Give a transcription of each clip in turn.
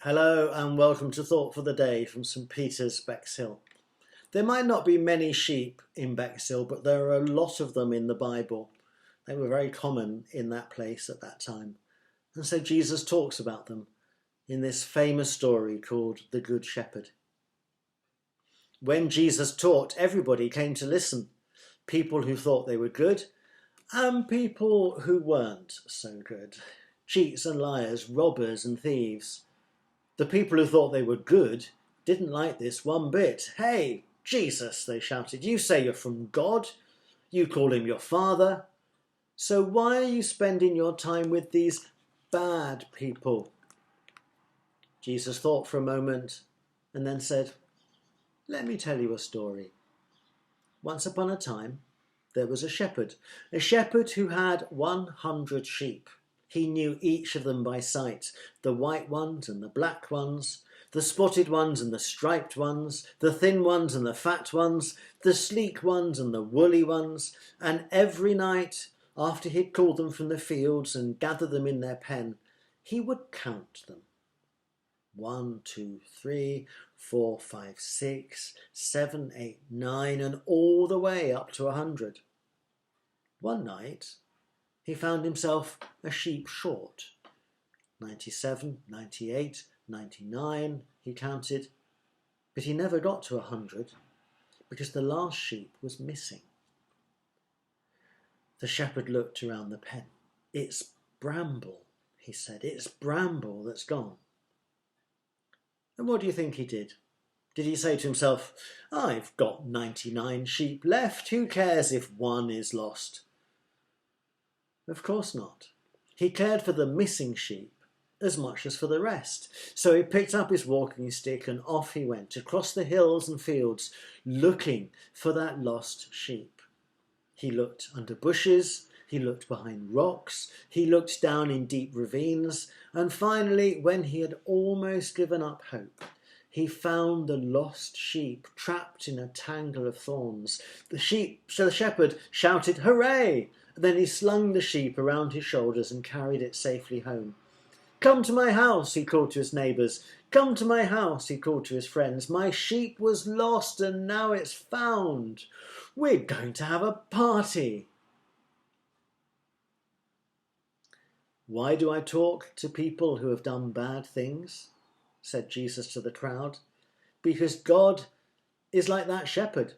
Hello and welcome to Thought for the Day from St Peter's, Bexhill. There might not be many sheep in Bexhill, but there are a lot of them in the Bible. They were very common in that place at that time. And so Jesus talks about them in this famous story called The Good Shepherd. When Jesus taught, everybody came to listen. People who thought they were good and people who weren't so good. Cheats and liars, robbers and thieves. The people who thought they were good didn't like this one bit. "Hey, Jesus," they shouted, "you say you're from God. You call him your father. So why are you spending your time with these bad people?" Jesus thought for a moment and then said, "Let me tell you a story. Once upon a time, there was a shepherd who had 100 sheep. He knew each of them by sight, the white ones and the black ones, the spotted ones and the striped ones, the thin ones and the fat ones, the sleek ones and the woolly ones, and every night, after he'd called them from the fields and gathered them in their pen, he would count them. 1, 2, 3, 4, 5, 6, 7, 8, 9, and all the way up to 100. One night, he found himself a sheep short. 97, 98, 99, he counted, but he never got to 100 because the last sheep was missing. The shepherd looked around the pen. "It's Bramble," he said. "It's Bramble that's gone." And what do you think he did? Did he say to himself, "I've got 99 sheep left, who cares if one is lost?" Of course not. He cared for the missing sheep as much as for the rest. So he picked up his walking stick and off he went across the hills and fields looking for that lost sheep. He looked under bushes, he looked behind rocks, he looked down in deep ravines, and finally, when he had almost given up hope, he found the lost sheep trapped in a tangle of thorns. So the shepherd shouted, "Hooray!" Then he slung the sheep around his shoulders and carried it safely home. "Come to my house," he called to his neighbours. "Come to my house," he called to his friends. "My sheep was lost and now it's found. We're going to have a party." "Why do I talk to people who have done bad things?" said Jesus to the crowd. "Because God is like that shepherd.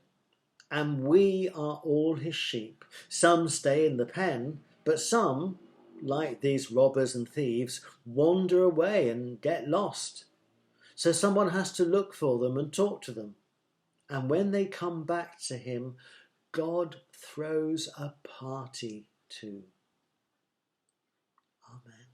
And we are all his sheep. Some stay in the pen, but some, like these robbers and thieves, wander away and get lost. So someone has to look for them and talk to them. And when they come back to him, God throws a party too." Amen.